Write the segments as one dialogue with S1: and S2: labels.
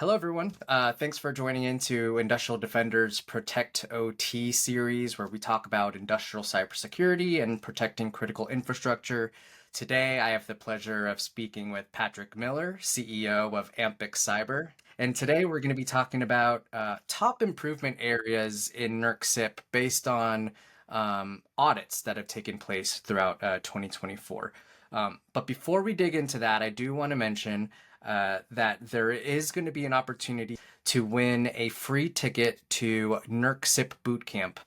S1: Hello, everyone. Thanks for joining into Industrial Defender's Protect OT series, where we talk about industrial cybersecurity and protecting critical infrastructure. Today, I have the pleasure of speaking with Patrick Miller, CEO of Ampyx Cyber. And today, we're going to be talking about top improvement areas in NERC CIP based on audits that have taken place throughout 2024. But before we dig into that, I do want to mention that there is going to be an opportunity to win a free ticket to NERC CIP Bootcamp.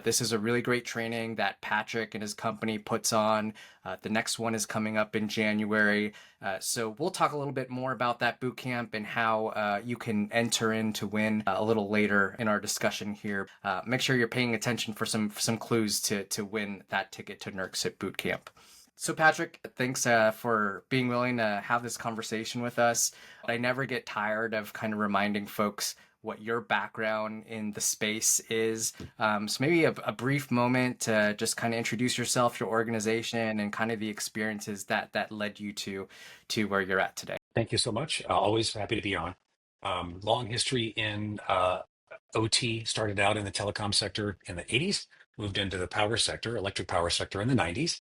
S1: This is a really great training that Patrick and his company puts on. The next one is coming up in January. So we'll talk a little bit more about that bootcamp and how you can enter in to win a little later in our discussion here. Make sure you're paying attention for some clues to win that ticket to NERC CIP Bootcamp. So Patrick, thanks for being willing to have this conversation with us. I never get tired of kind of reminding folks what your background in the space is. So maybe a brief moment to just kind of introduce yourself, your organization, and kind of the experiences that led you to where you're at today.
S2: Thank you so much. Always happy to be on. Long history in OT, started out in the telecom sector in the 80s, moved into the power sector, electric power sector in the 90s.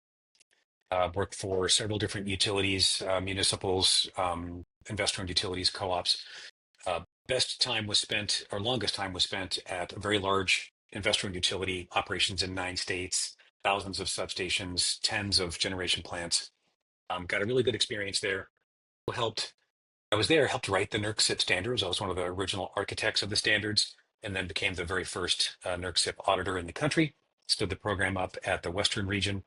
S2: Worked for several different utilities, municipals, investor-owned utilities, co-ops. Best time was spent, or longest time was spent at a very large investor-owned utility operations in 9 states, thousands of substations, tens of generation plants. Got a really good experience there. Helped write the NERC CIP standards. I was one of the original architects of the standards, and then became the very first NERC CIP auditor in the country. Stood the program up at the Western region,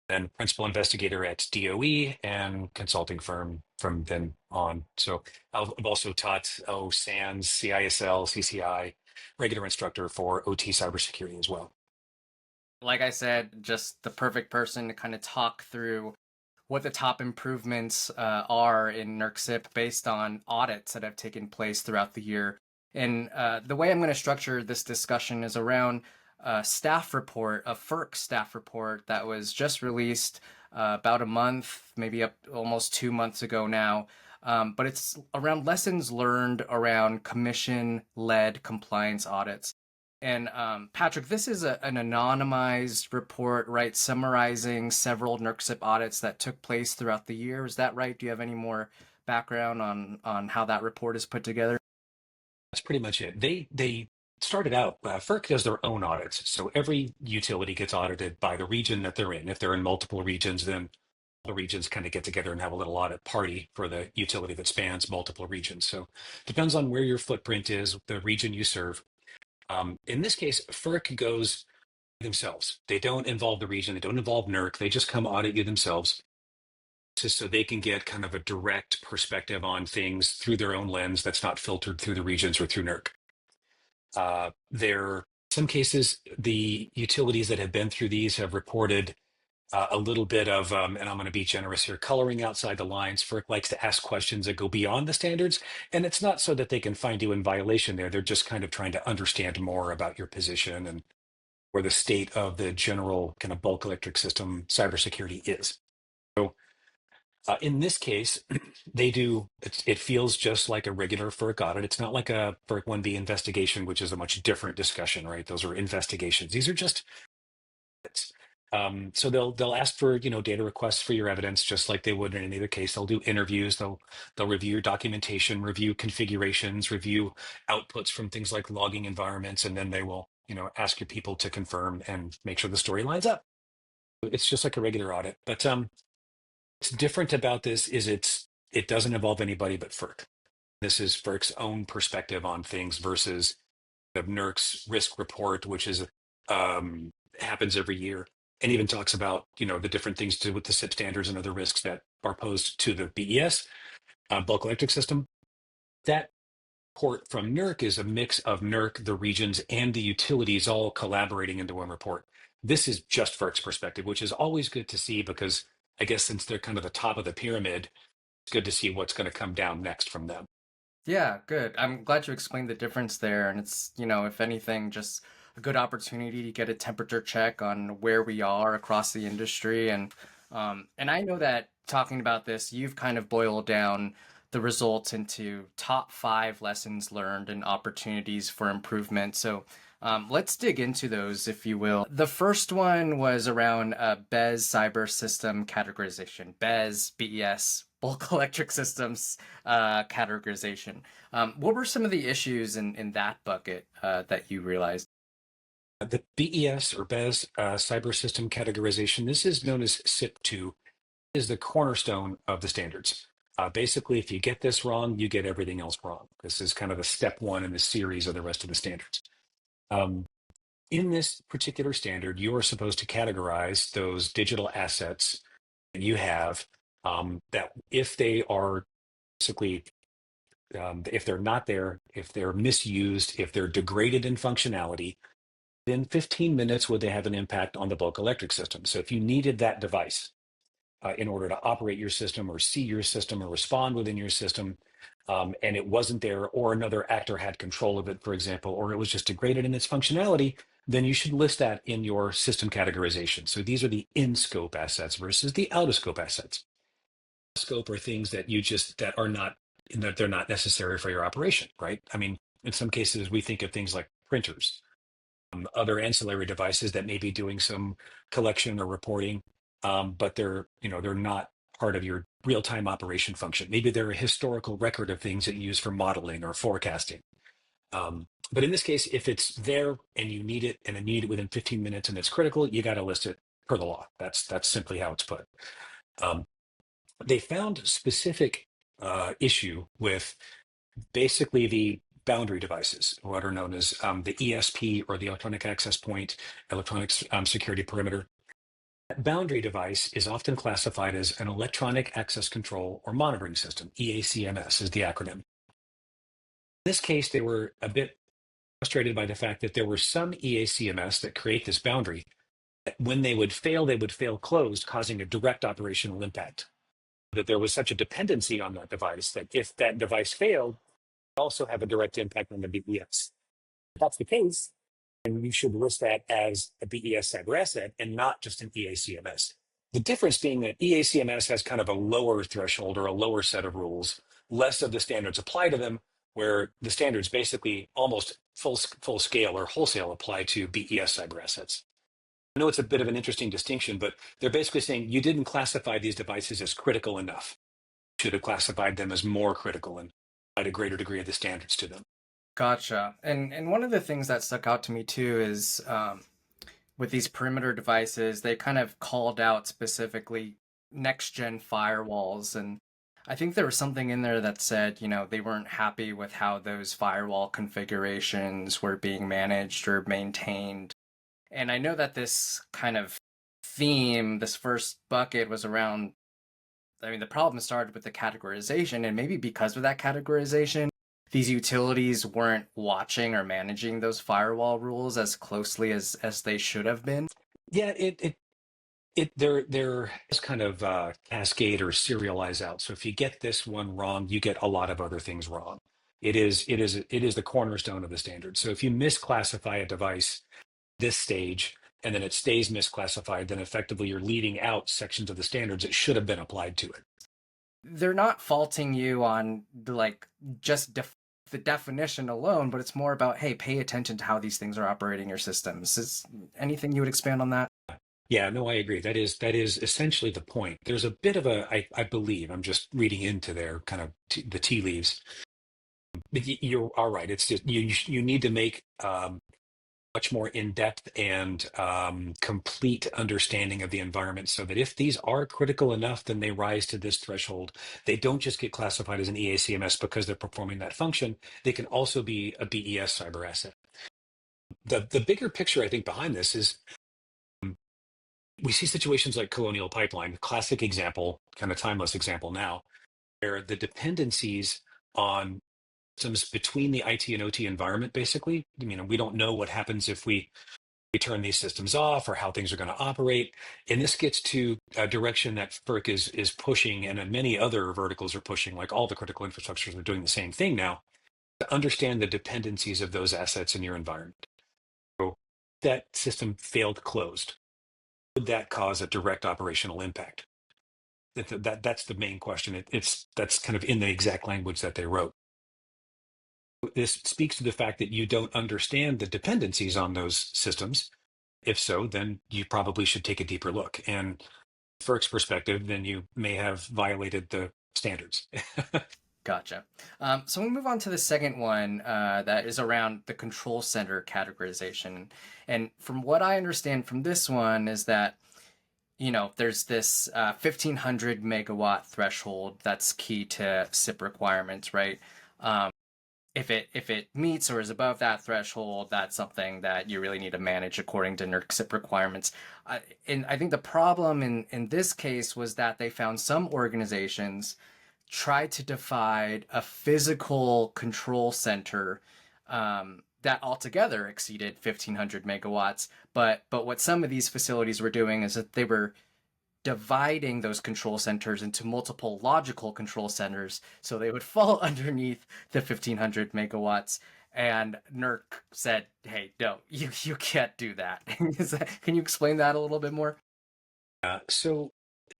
S2: then principal investigator at DOE and consulting firm from then on. So I've also taught SANS, CISL, CCI, regular instructor for OT cybersecurity as well.
S1: Like I said, just the perfect person to kind of talk through what the top improvements are in NERC CIP based on audits that have taken place throughout the year. And the way I'm going to structure this discussion is around a staff report, a FERC staff report that was just released about a month, maybe almost 2 months ago now. But it's around lessons learned around commission-led compliance audits. And Patrick, this is an anonymized report, right, summarizing several NERC CIP audits that took place throughout the year. Is that right? Do you have any more background on how that report is put together?
S2: That's pretty much it. They started out, FERC does their own audits. So every utility gets audited by the region that they're in. If they're in multiple regions, then the regions kind of get together and have a little audit party for the utility that spans multiple regions. So depends on where your footprint is, the region you serve. In this case, FERC goes themselves. They don't involve the region. They don't involve NERC. They just come audit you themselves, so they can get kind of a direct perspective on things through their own lens that's not filtered through the regions or through NERC. Some cases, the utilities that have been through these have reported a little bit of, and I'm going to be generous here, coloring outside the lines. FERC likes to ask questions that go beyond the standards. And it's not so that they can find you in violation there. They're just kind of trying to understand more about your position and where the state of the general kind of bulk electric system cybersecurity is. So in this case, it feels just like a regular FERC audit. It's not like a FERC 1B investigation, which is a much different discussion, right? Those are investigations. These are just so they'll ask for data requests for your evidence, just like they would in any other case. They'll do interviews. They'll review your documentation, review configurations, review outputs from things like logging environments, and then they will ask your people to confirm and make sure the story lines up. It's just like a regular audit, but what's different about this is it doesn't involve anybody but FERC. This is FERC's own perspective on things versus the NERC's risk report, which is happens every year, and even talks about the different things to do with the CIP standards and other risks that are posed to the BES bulk electric system. That report from NERC is a mix of NERC, the regions, and the utilities all collaborating into one report. This is just FERC's perspective, which is always good to see because I guess since they're kind of the top of the pyramid, it's good to see what's going to come down next from them.
S1: Yeah, good. I'm glad you explained the difference there. And it's, if anything, just a good opportunity to get a temperature check on where we are across the industry. And I know that talking about this, you've kind of boiled down the results into top 5 lessons learned and opportunities for improvement. So let's dig into those, if you will. The first one was around BES Cyber System Categorization, BES, Bulk Electric Systems Categorization. What were some of the issues in that bucket that you realized?
S2: The BES or BES Cyber System Categorization, this is known as CIP2, is the cornerstone of the standards. Basically, if you get this wrong, you get everything else wrong. This is kind of the step one in the series of the rest of the standards. In this particular standard, you are supposed to categorize those digital assets that you have, that if they are basically, if they're not there, if they're misused, if they're degraded in functionality, then 15 minutes would they have an impact on the bulk electric system. So if you needed that device in order to operate your system or see your system or respond within your system, and it wasn't there, or another actor had control of it, for example, or it was just degraded in its functionality, then you should list that in your system categorization. So these are the in-scope assets versus the out-of-scope assets. Scope are things that that are not, that they're not necessary for your operation, right? I mean, in some cases, we think of things like printers, other ancillary devices that may be doing some collection or reporting, but they're not part of your real-time operation function. Maybe they're a historical record of things that you use for modeling or forecasting. But in this case, if it's there and you need it and need it within 15 minutes and it's critical, you got to list it per the law. That's simply how it's put. They found specific issue with basically the boundary devices, what are known as the ESP, or the electronic access point, electronic security perimeter. That boundary device is often classified as an electronic access control or monitoring system. EACMS is the acronym. In this case, they were a bit frustrated by the fact that there were some EACMS that create this boundary. When they would fail closed, causing a direct operational impact. That there was such a dependency on that device that if that device failed, also have a direct impact on the BES. If that's the case, then you should list that as a BES cyber asset and not just an EACMS. The difference being that EACMS has kind of a lower threshold or a lower set of rules, less of the standards apply to them, where the standards basically almost full scale or wholesale apply to BES cyber assets. I know it's a bit of an interesting distinction, but they're basically saying you didn't classify these devices as critical enough. You should have classified them as more critical and applied a greater degree of the standards to them.
S1: Gotcha. And one of the things that stuck out to me too is with these perimeter devices, they kind of called out specifically next gen firewalls. And I think there was something in there that said, they weren't happy with how those firewall configurations were being managed or maintained. And I know that this kind of theme, this first bucket was around, the problem started with the categorization, and maybe because of that categorization, these utilities weren't watching or managing those firewall rules as closely as they should have been.
S2: Yeah, they're just kind of cascade or serialize out. So if you get this one wrong, you get a lot of other things wrong. It is the cornerstone of the standard. So if you misclassify a device this stage and then it stays misclassified, then effectively you're leaving out sections of the standards that should have been applied to it.
S1: They're not faulting you on just the definition alone, but it's more about, hey, pay attention to how these things are operating your systems. Is anything you would expand on that?
S2: Yeah, no, I agree. That is essentially the point. There's a bit of I believe, I'm just reading into their kind of the tea leaves. But you're all right. It's just you need to make much more in-depth and complete understanding of the environment, so that if these are critical enough, then they rise to this threshold. They don't just get classified as an EACMS because they're performing that function. They can also be a BES cyber asset. The bigger picture, I think, behind this is we see situations like Colonial Pipeline, classic example, kind of timeless example now, where the dependencies on systems between the IT and OT environment, basically, we don't know what happens if we turn these systems off or how things are going to operate. And this gets to a direction that FERC is pushing, and many other verticals are pushing, like all the critical infrastructures are doing the same thing now, to understand the dependencies of those assets in your environment. So that system failed closed. Would that cause a direct operational impact? That's the main question. That's kind of in the exact language that they wrote. This speaks to the fact that you don't understand the dependencies on those systems. If so, then you probably should take a deeper look. And FERC's perspective, then you may have violated the standards.
S1: Gotcha. So we move on to the second one that is around the control center categorization. And from what I understand from this one is that, there's this 1500 megawatt threshold that's key to CIP requirements, right? If it meets or is above that threshold, that's something that you really need to manage according to NERC CIP requirements. And I think the problem in this case was that they found some organizations tried to divide a physical control center that altogether exceeded 1500 megawatts. But what some of these facilities were doing is that they were dividing those control centers into multiple logical control centers so they would fall underneath the 1500 megawatts. And NERC said, hey, no, you can't do that. Can you explain that a little bit more?
S2: So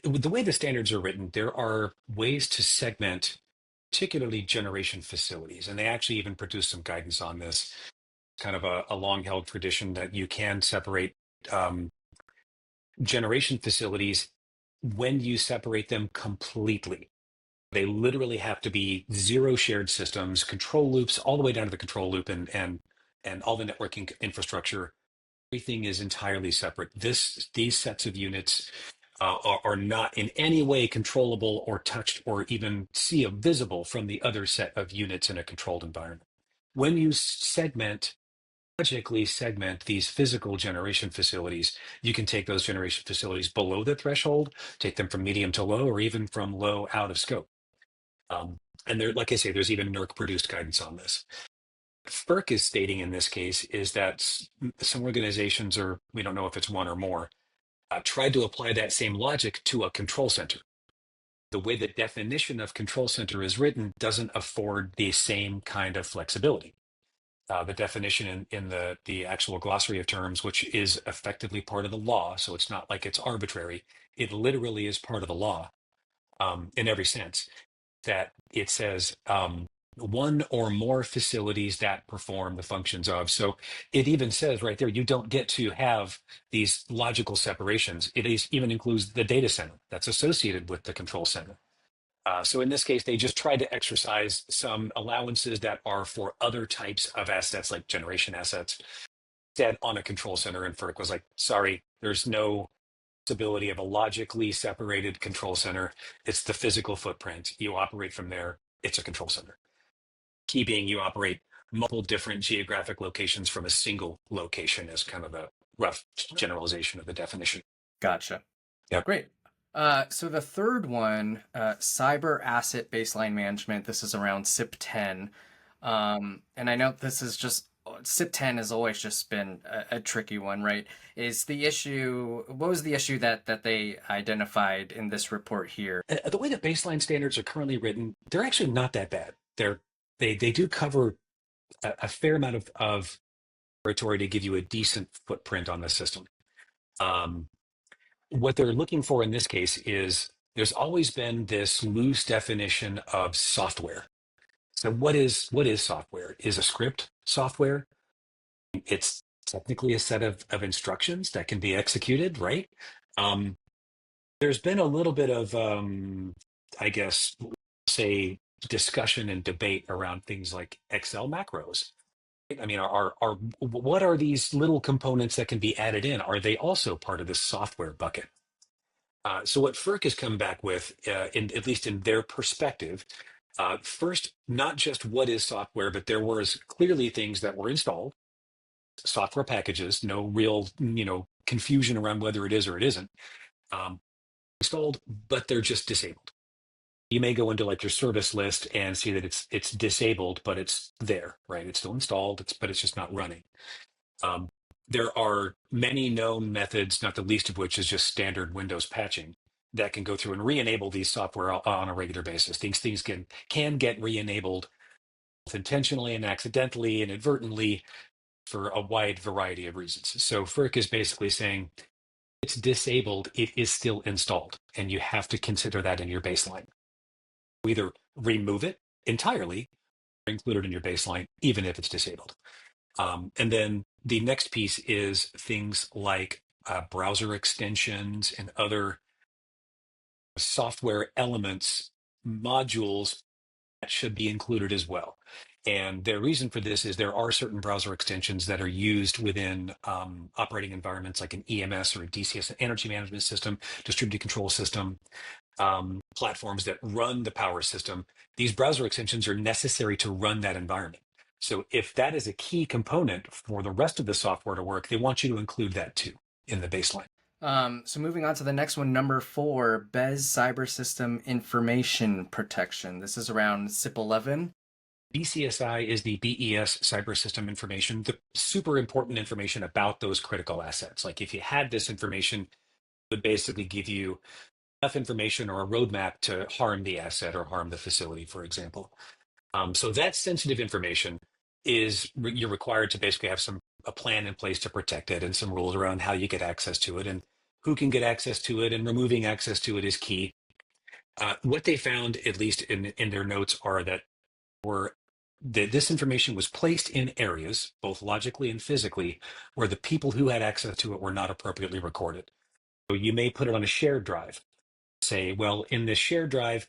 S2: the way the standards are written, there are ways to segment particularly generation facilities, and they actually even produce some guidance on this. Kind of a long held tradition that you can separate um, generation facilities when you separate them completely. They literally have to be zero shared systems, control loops, all the way down to the control loop and all the networking infrastructure. Everything is entirely separate. These sets of units are not in any way controllable or touched or even visible from the other set of units in a controlled environment. When you logically segment these physical generation facilities, you can take those generation facilities below the threshold, take them from medium to low, or even from low out of scope. And there, like I say, there's even NERC produced guidance on this. FERC is stating in this case is that some organizations, or we don't know if it's one or more, tried to apply that same logic to a control center. The way the definition of control center is written doesn't afford the same kind of flexibility. The definition in the actual glossary of terms, which is effectively part of the law, so it's not like it's arbitrary. It literally is part of the law in every sense. That it says one or more facilities that perform the functions of. So it even says right there, you don't get to have these logical separations. Even includes the data center that's associated with the control center. So in this case, they just tried to exercise some allowances that are for other types of assets, like generation assets, instead on a control center. And FERC was like, sorry, there's no possibility of a logically separated control center. It's the physical footprint. You operate from there. It's a control center. Key being you operate multiple different geographic locations from a single location as kind of a rough generalization of the definition.
S1: Gotcha.
S2: Yep.
S1: Great. So the third one, cyber asset baseline management. This is around CIP 10. And I know this is just CIP 10 has always just been a tricky one, right? What was the issue that they identified in this report here?
S2: The way that baseline standards are currently written, they're actually not that bad. They do cover a fair amount of territory to give you a decent footprint on the system. What they're looking for in this case is there's always been this loose definition of software. So what is software? Is a script software? It's technically a set of instructions that can be executed, right? There's been a little bit of, I guess, say, discussion and debate around things like Excel macros. I mean, what are these little components that can be added in? Are they also part of this software bucket? So what FERC has come back with, at least in their perspective, first, not just what is software, but there was clearly things that were installed, software packages, no real, confusion around whether it is or it isn't, installed, but they're just disabled. You may go into like your service list and see that it's disabled, but it's there, right? It's still installed, but it's just not running. There are many known methods, not the least of which is just standard Windows patching, that can go through and re-enable these software on a regular basis. Things can get re-enabled both intentionally and accidentally, inadvertently, for a wide variety of reasons. So FERC is basically saying it's disabled, it is still installed, and you have to consider that in your baseline. Either remove it entirely or include it in your baseline, even if it's disabled. And then the next piece is things like browser extensions and other software elements, modules that should be included as well. And the reason for this is there are certain browser extensions that are used within operating environments like an EMS or a DCS, energy management system, distributed control system, platforms that run the power system. These browser extensions are necessary to run that environment. So if that is a key component for the rest of the software to work, they want you to include that too in the baseline.
S1: So moving on to the next one, number 4, BES Cyber System Information Protection. This is around CIP 11.
S2: BCSI is the BES Cyber System Information, the super important information about those critical assets. Like if you had this information, it would basically give you enough information or a roadmap to harm the asset or harm the facility, for example. So that sensitive information is you're required to basically have a plan in place to protect it and some rules around how you get access to it and who can get access to it, and removing access to it is key. What they found, at least in their notes, are that this information was placed in areas, both logically and physically, where the people who had access to it were not appropriately recorded. So you may put it on a shared drive. Say, well, in this shared drive,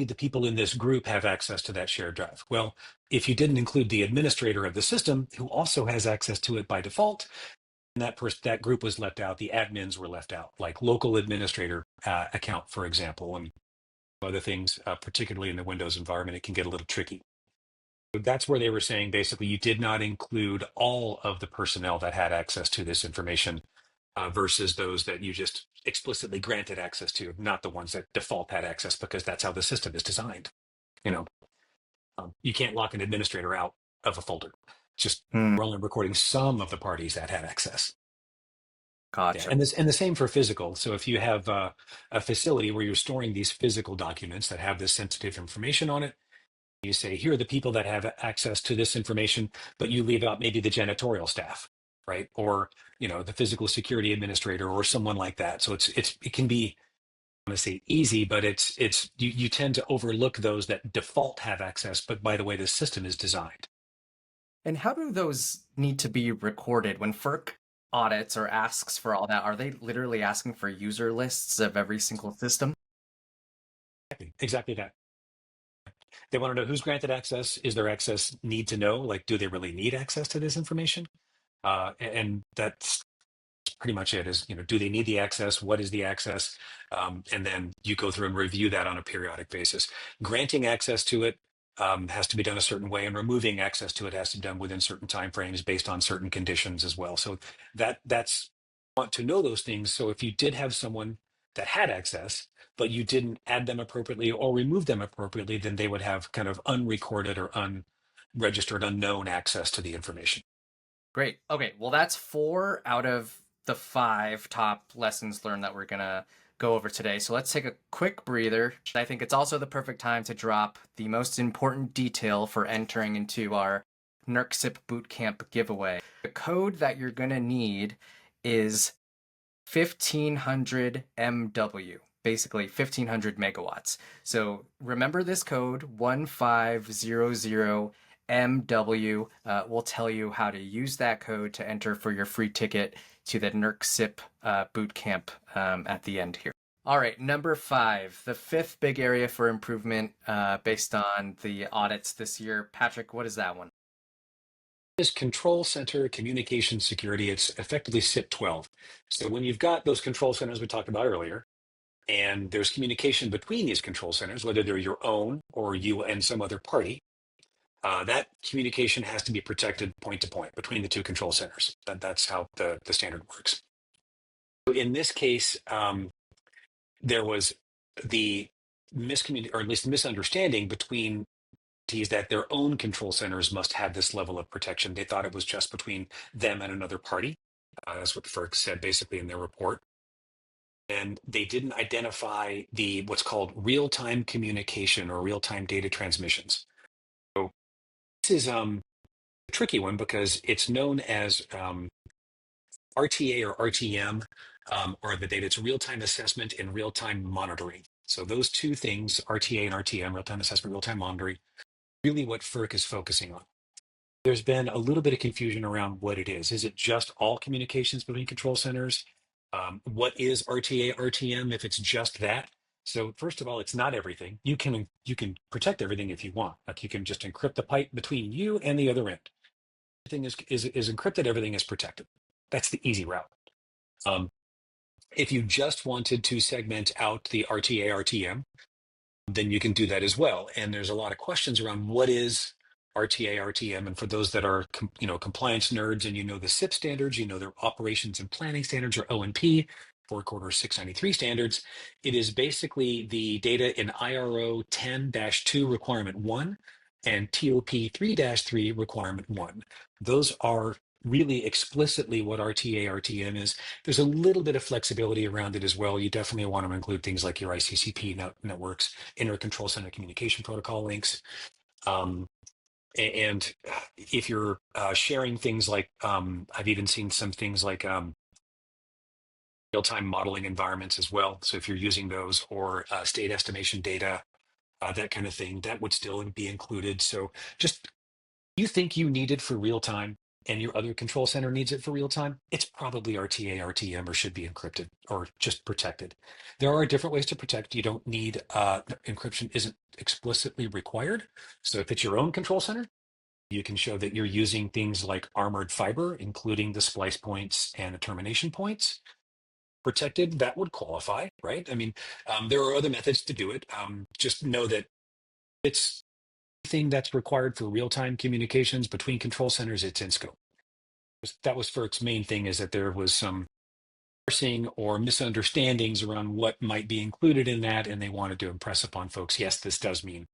S2: the people in this group have access to that shared drive. Well, if you didn't include the administrator of the system, who also has access to it by default, and that group was left out, the admins were left out, like local administrator account, for example, and other things, particularly in the Windows environment, it can get a little tricky. That's where they were saying basically you did not include all of the personnel that had access to this information versus those that you just explicitly granted access to, not the ones that default had access because that's how the system is designed. You know, you can't lock an administrator out of a folder. Just we're only recording some of the parties that had access.
S1: Gotcha.
S2: Yeah, and the same for physical. So if you have a facility where you're storing these physical documents that have this sensitive information on it, you say, here are the people that have access to this information, but you leave out maybe the janitorial staff, right? Or, the physical security administrator or someone like that. So it can be, I want to say easy, but you tend to overlook those that default have access, but by the way, the system is designed.
S1: And how do those need to be recorded when FERC audits or asks for all that? Are they literally asking for user lists of every single system?
S2: Exactly that. They want to know who's granted access. Is their access need to know? Like, do they really need access to this information? And that's pretty much it. Is do they need the access? What is the access? And then you go through and review that on a periodic basis. Granting access to it has to be done a certain way, and removing access to it has to be done within certain timeframes based on certain conditions as well. So that's want to know those things. So if you did have someone that had access, but you didn't add them appropriately or remove them appropriately, then they would have kind of unrecorded or unregistered, unknown access to the information.
S1: Great. Okay, well, that's 4 out of the 5 top lessons learned that we're going to go over today. So let's take a quick breather. I think it's also the perfect time to drop the most important detail for entering into our NERC CIP Bootcamp giveaway. The code that you're going to need is 1500 MW, basically 1500 megawatts. So remember this code, 1500 MW. Will tell you how to use that code to enter for your free ticket to the NERC CIP Bootcamp at the end here. All right, number 5, the 5th big area for improvement based on the audits this year. Patrick, what is that one?
S2: Is Control Center Communication Security. It's effectively CIP 12. So when you've got those control centers we talked about earlier, and there's communication between these control centers, whether they're your own or you and some other party, that communication has to be protected point to point between the two control centers. That's how the standard works. So in this case, there was the or at least misunderstanding between entities that their own control centers must have this level of protection. They thought it was just between them and another party. That's what FERC said basically in their report. And they didn't identify what's called real-time communication or real-time data transmissions. So this is a tricky one because it's known as RTA or RTM, or the data. It's real-time assessment and real-time monitoring. So those two things, RTA and RTM, real-time assessment, real-time monitoring, really what FERC is focusing on. There's been a little bit of confusion around what it is. Is it just all communications between control centers? What is RTA, RTM if it's just that? So first of all, it's not everything. You can protect everything if you want. Like you can just encrypt the pipe between you and the other end. Everything is encrypted, everything is protected. That's the easy route. If you just wanted to segment out the RTA, RTM, then you can do that as well. And there's a lot of questions around what is RTA, RTM. And for those that are compliance nerds and the CIP standards, their operations and planning standards or O&P, 4.693 standards, it is basically the data in IRO 10-2 requirement 1 and TOP 3-3 requirement 1. Those are really explicitly what RTA, RTM is. There's a little bit of flexibility around it as well. You definitely want to include things like your ICCP networks, inter-control center communication protocol links. And if you're sharing things like, I've even seen some things like real-time modeling environments as well. So if you're using those or state estimation data, that kind of thing, that would still be included. So just you think you need it for real time and your other control center needs it for real time, it's probably RTA, RTM, or should be encrypted or just protected. There are different ways to protect. You don't need encryption isn't explicitly required. So if it's your own control center, you can show that you're using things like armored fiber, including the splice points and the termination points. Protected, that would qualify, right? I mean, there are other methods to do it. Just know that it's thing that's required for real-time communications between control centers, it's in scope. That was FERC's main thing, is that there was some parsing or misunderstandings around what might be included in that, and they wanted to impress upon folks, yes, this does mean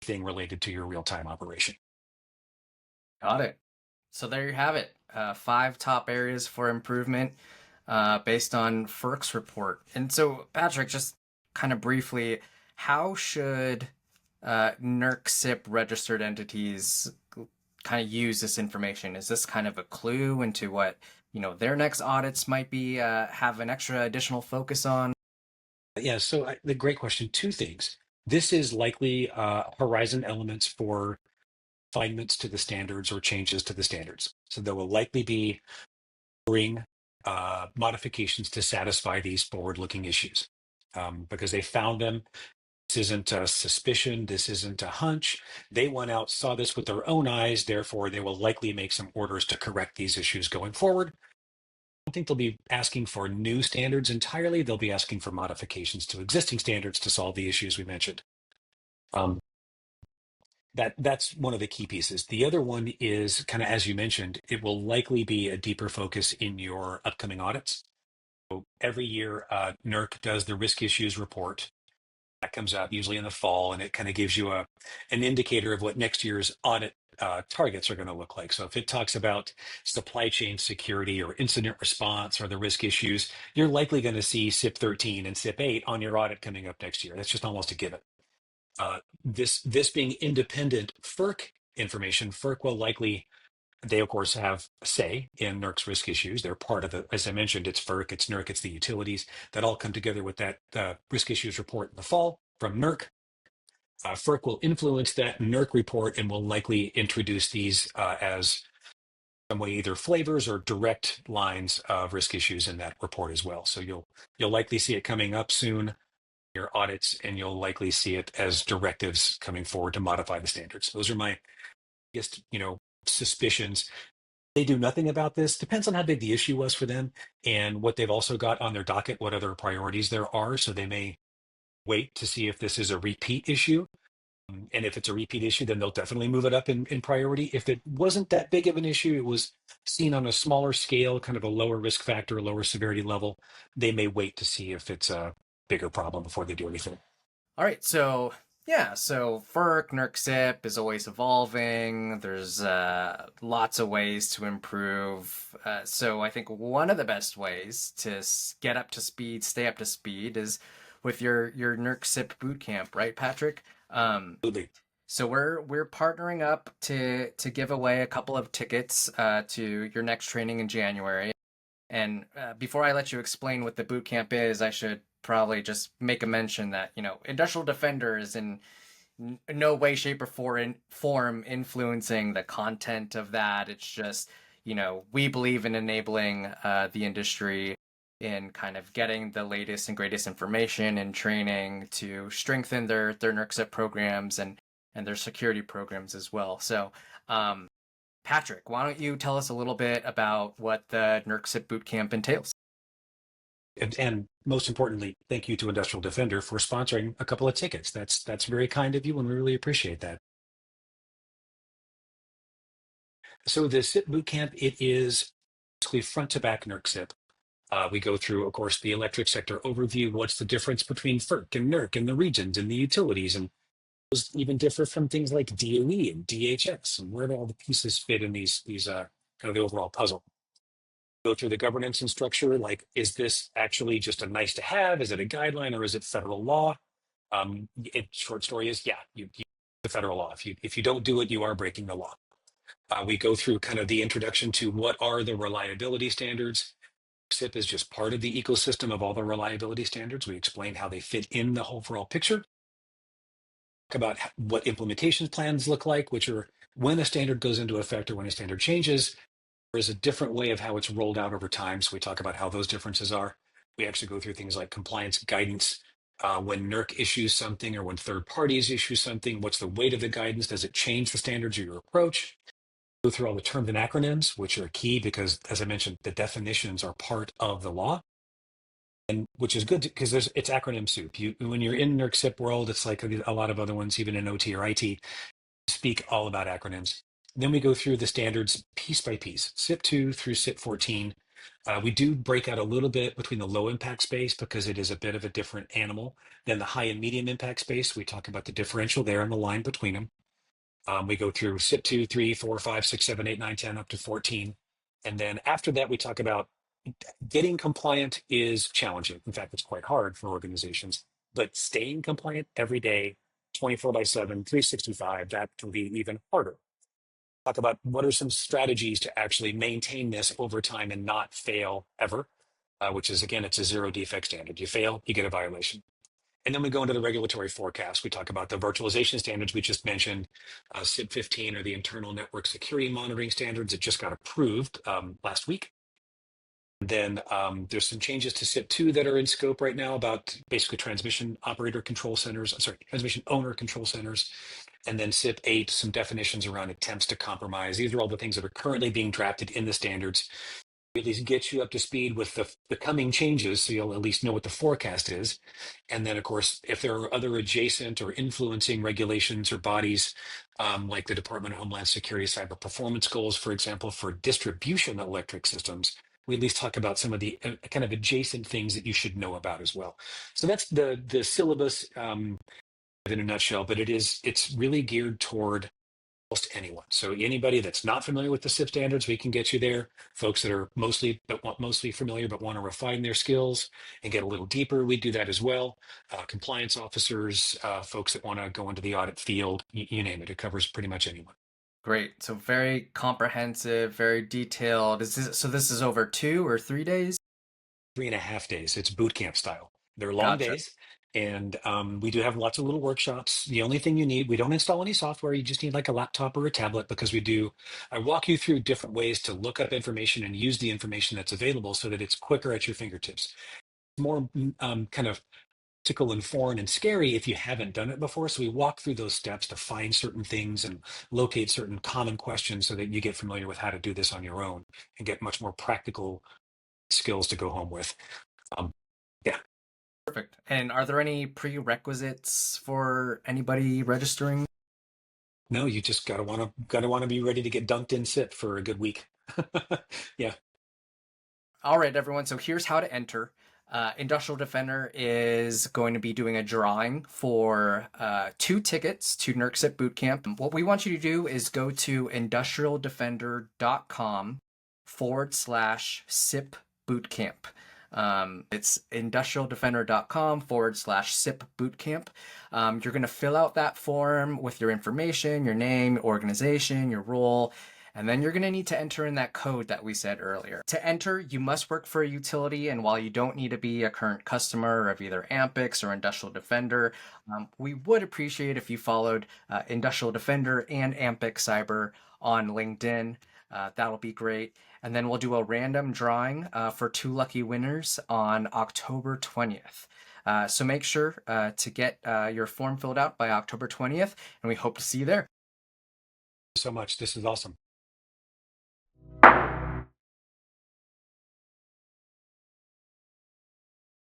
S2: thing related to your real-time operation.
S1: Got it. So there you have it. 5 top areas for improvement based on FERC's report. And so, Patrick, just kind of briefly, how should NERC CIP registered entities kind of use this information? Is this kind of a clue into what their next audits might be have an extra additional focus on?
S2: Yeah, so the great question. Two things. This is likely horizon elements for refinements to the standards or changes to the standards. So there will likely be modifications to satisfy these forward-looking issues because they found them. This isn't a suspicion. This isn't a hunch. They went out, saw this with their own eyes. Therefore, they will likely make some orders to correct these issues going forward. I don't think they'll be asking for new standards entirely. They'll be asking for modifications to existing standards to solve the issues we mentioned. That's one of the key pieces. The other one is kind of, as you mentioned, it will likely be a deeper focus in your upcoming audits. So every year, NERC does the risk issues report. That comes out usually in the fall, and it kind of gives you an indicator of what next year's audit targets are going to look like. So if it talks about supply chain security or incident response or the risk issues, you're likely going to see CIP 13 and CIP 8 on your audit coming up next year. That's just almost a given. This being independent FERC information, FERC will likely, they of course have a say in NERC's risk issues. They're part of the, as I mentioned, it's FERC, it's NERC, it's the utilities that all come together with that risk issues report in the fall from NERC. FERC will influence that NERC report and will likely introduce these as some way either flavors or direct lines of risk issues in that report as well. So you'll likely see it coming up soon, your audits, and you'll likely see it as directives coming forward to modify the standards. Those are my biggest, suspicions. They do nothing about this. Depends on how big the issue was for them and what they've also got on their docket, what other priorities there are. So they may wait to see if this is a repeat issue. And if it's a repeat issue, then they'll definitely move it up in priority. If it wasn't that big of an issue, it was seen on a smaller scale, kind of a lower risk factor, a lower severity level, they may wait to see if it's a bigger problem before they do anything.
S1: All right, so yeah, so FERC, NERC CIP is always evolving. There's lots of ways to improve. So I think one of the best ways to get up to speed, stay up to speed, is with your NERC CIP bootcamp, right, Patrick?
S2: Absolutely.
S1: So we're partnering up to give away a couple of tickets to your next training in January. And before I let you explain what the boot camp is, I should probably just make a mention that, Industrial Defender is in no way, shape, or form influencing the content of that. It's just, we believe in enabling the industry in kind of getting the latest and greatest information and training to strengthen their NERC CIP programs and their security programs as well. So, Patrick, why don't you tell us a little bit about what the NERC CIP Bootcamp entails?
S2: And most importantly, thank you to Industrial Defender for sponsoring a couple of tickets. That's very kind of you, and we really appreciate that. So the CIP Bootcamp, it is basically front to back NERC CIP. We go through, of course, the electric sector overview. What's the difference between FERC and NERC and the regions and the utilities? And those even differ from things like DOE and DHS, and where do all the pieces fit in these kind of the overall puzzle. Go through the governance and structure, like, is this actually just a nice to have? Is it a guideline or is it federal law? Short story is, yeah, the federal law. If you don't do it, you are breaking the law. We go through kind of the introduction to what are the reliability standards. CIP is just part of the ecosystem of all the reliability standards. We explain how they fit in the overall picture. Talk about what implementation plans look like, which are when a standard goes into effect or when a standard changes. There is a different way of how it's rolled out over time. So we talk about how those differences are. We actually go through things like compliance guidance. When NERC issues something or when third parties issue something, what's the weight of the guidance? Does it change the standards or your approach? Go through all the terms and acronyms, which are key because, as I mentioned, the definitions are part of the law, and which is good because it's acronym soup. When you're in NERC CIP world, it's like a lot of other ones, even in OT or IT, speak all about acronyms. Then we go through the standards piece by piece, CIP 2 through CIP 14. We do break out a little bit between the low impact space because it is a bit of a different animal than the high and medium impact space. We talk about the differential there and the line between them. We go through CIP 2, 3, 4, 5, 6, 7, 8, 9, 10, up to 14. And then after that, we talk about getting compliant is challenging. In fact, it's quite hard for organizations, but staying compliant every day, 24/7, 365, that can be even harder. Talk about what are some strategies to actually maintain this over time and not fail ever, which is, again, it's a zero defect standard. You fail, you get a violation. And then we go into the regulatory forecast. We talk about the virtualization standards we just mentioned. CIP 15 are the internal network security monitoring standards. It just got approved last week. Then there's some changes to CIP 2 that are in scope right now about basically transmission owner control centers. And then CIP 8, some definitions around attempts to compromise. These are all the things that are currently being drafted in the standards. At least get you up to speed with the coming changes, so you'll at least know what the forecast is. And then, of course, if there are other adjacent or influencing regulations or bodies, like the Department of Homeland Security cyber performance goals, for example, for distribution electric systems, we at least talk about some of the kind of adjacent things that you should know about as well. So that's the syllabus in a nutshell, but it's really geared toward almost anyone. So anybody that's not familiar with the CIP standards, we can get you there. Folks that are mostly familiar but want to refine their skills and get a little deeper, we do that as well. Compliance officers, folks that want to go into the audit field, you name it. It covers pretty much anyone.
S1: Great. So very comprehensive, very detailed. So this is over 2 or 3 days?
S2: 3.5 days. It's boot camp style. They're long
S1: Gotcha.
S2: days. And we do have lots of little workshops. The only thing you need, we don't install any software. You just need like a laptop or a tablet because I walk you through different ways to look up information and use the information that's available so that it's quicker at your fingertips. More kind of practical and foreign and scary if you haven't done it before. So we walk through those steps to find certain things and locate certain common questions so that you get familiar with how to do this on your own and get much more practical skills to go home with. Yeah.
S1: Perfect. And are there any prerequisites for anybody registering?
S2: No, you just gotta wanna be ready to get dunked in CIP for a good week. Yeah.
S1: All right, everyone. So here's how to enter. Industrial Defender is going to be doing a drawing for 2 tickets to NERC CIP Bootcamp. What we want you to do is go to industrialdefender.com/CIP Bootcamp. It's industrialdefender.com/CIP Bootcamp. You're going to fill out that form with your information, your name, organization, your role, And then you're going to need to enter in that code that we said earlier. To enter, you must work for a utility, and while you don't need to be a current customer of either Ampyx or Industrial Defender, we would appreciate if you followed Industrial Defender and Ampyx Cyber on LinkedIn. That'll be great. And then we'll do a random drawing for 2 lucky winners on October 20th. So make sure to get your form filled out by October 20th, and we hope to see you there.
S2: So much. This is awesome.